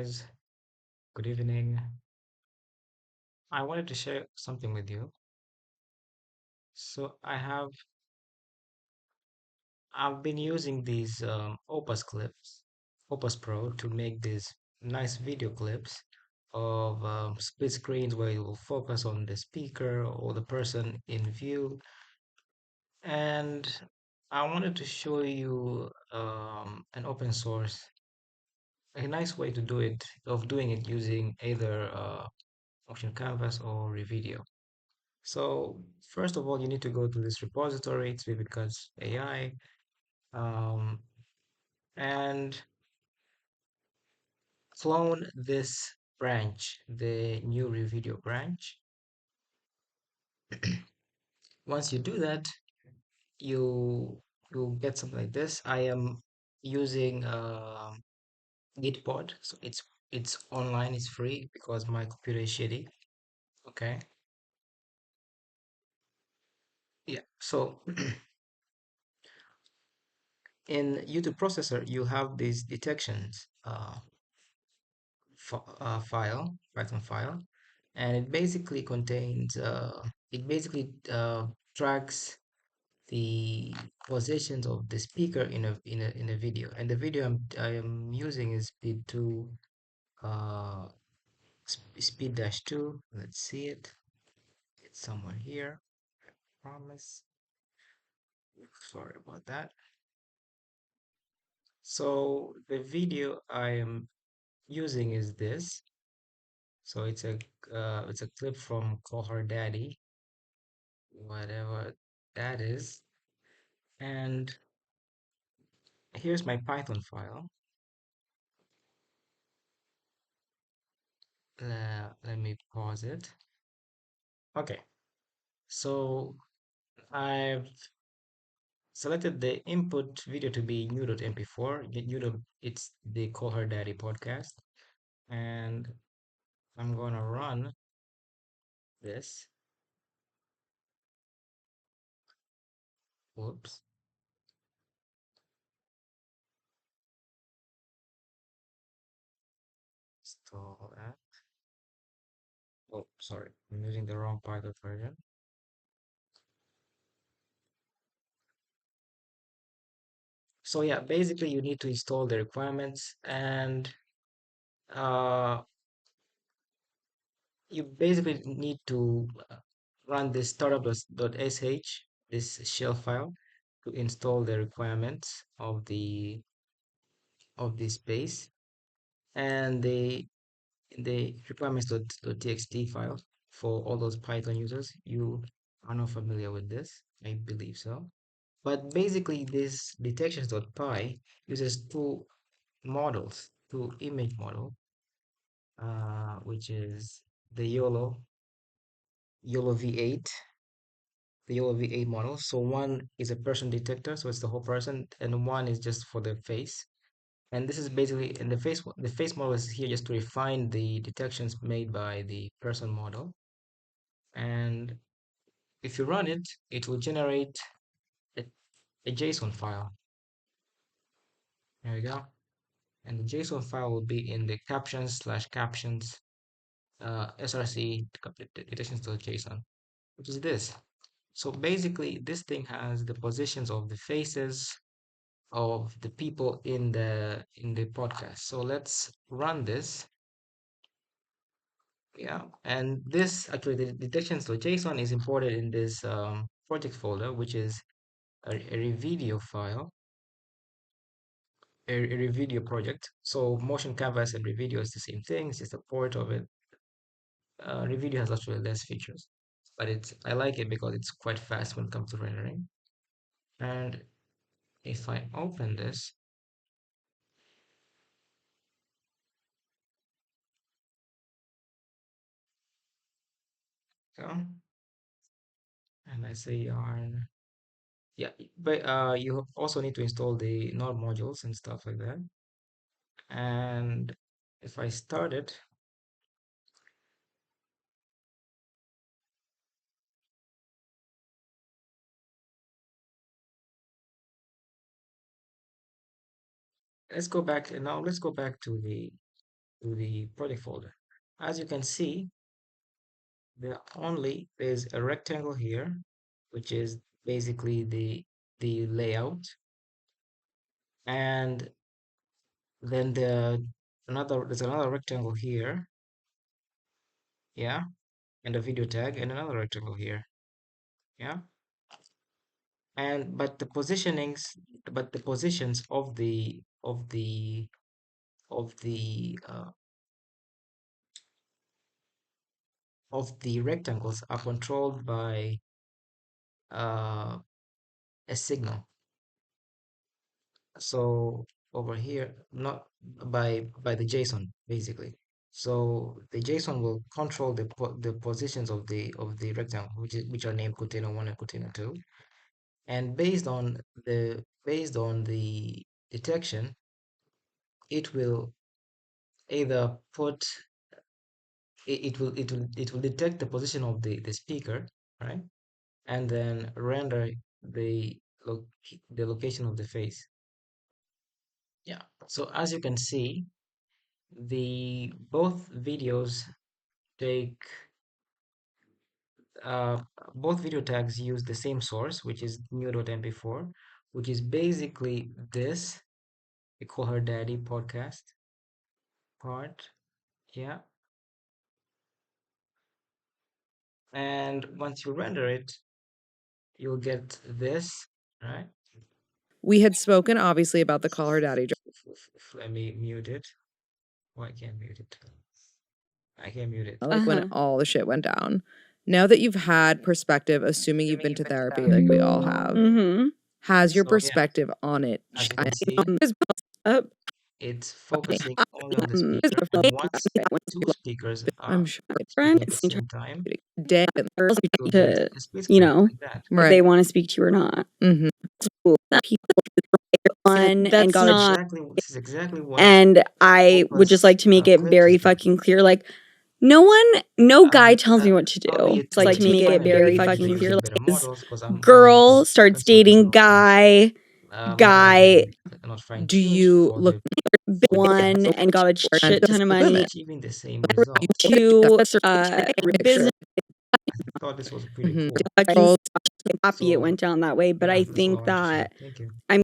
guys. Good evening. I wanted to share something with you. So I've been using these Opus Pro to make these nice video clips of split screens where you will focus on the speaker or the person in view. And I wanted to show you an open source, a nice way to do it, of doing it using either Motion Canvas or Revideo. So first of all, you need to go to this repository. It's because AI, um, and clone this branch, the new Revideo branch. Once you do that, you you'll get something like this. I am using Gitpod, so it's online, it's free because my computer is shitty. Okay, yeah. So in YouTube processor, you have these detections. File, Python file, and it basically contains, it basically tracks the positions of the speaker in a video. And the video I am using is uh, speed dash two. Let's see it. It's somewhere here. Promise. Sorry about that. So the video I am using is this. So it's a clip from Call Her Daddy, whatever that is. And here's my Python file. Let me pause it. Okay, so I've selected the input video to be new.mp4. It's the Call Her Daddy podcast. And I'm gonna run this. Whoops, install that. Oh, sorry, I'm using the wrong Python version. So yeah, basically you need to install the requirements, and uh, you basically need to run this startup.sh, this shell file, to install the requirements of the space, and the requirements.txt file for all those Python users. You are not familiar with this, I believe so. But basically, this detections.py uses two image model, which is the YOLO V8, the YOLO V8 model. So one is a person detector, so it's the whole person, and one is just for the face. And this is basically, and the face model is here just to refine the detections made by the person model. And if you run it, it will generate a, a JSON file. There we go. And the JSON file will be in the captions src detections.json, which is this. So basically, this thing has the positions of the faces of the people in the podcast. So let's run this. Yeah, and this actually the detections.json is imported in this project folder, which is a Revideo file, a Revideo project. So Motion Canvas and Revideo is the same thing. It's just a port of it. Revideo has actually less features, but I like it because it's quite fast when it comes to rendering. And if I open this, so, and I say yarn, yeah, but you also need to install the node modules and stuff like that. And if I start it, let's go back to the to the project folder. As you can see, there's a rectangle here, which is basically the layout, and then there's another rectangle here, yeah, and a video tag, and another rectangle here, yeah. And but the positions of the rectangles are controlled by uh, a signal. So over here, not by the JSON basically. So the JSON will control the positions of the rectangle, which are named container one and container two. And based on the detection, it will either put it will detect the position of the speaker, right? And then render the lo the location of the face. Yeah. So as you can see, the both videos take uh, both video tags use the same source, which is new.mp4, which is basically this. We call her daddy podcast part. Yeah. And once you render it, you'll get this, right? We had spoken obviously about the Call Her Daddy Let me mute it. Oh, I can't mute it. I can't mute it. like when all the shit went down. Now that you've had perspective, assuming you've been to therapy like we all have, has your So yeah, perspective on it as you can see, it's focusing only on the changed? speaker, and once two speakers I'm are sure speaking at the same time, dead. you'll get a split you screen know, like that. if they want to speak to you or not. Mhm. One This and is got a exactly what and I would just like to make it Clips very is doing. fucking clear, like no guy tells me And what to do. probably It's like to make it very fucking clear. better models because I'm Girl starts dating guy, guy not trying Do too you for look one and got a shit ton of money. achieving the same result. Two business I thought this was pretty Mhm. cool. fucking happy it So went down that way, but yeah, I that's all I think wanted to say. that Thank you. I'm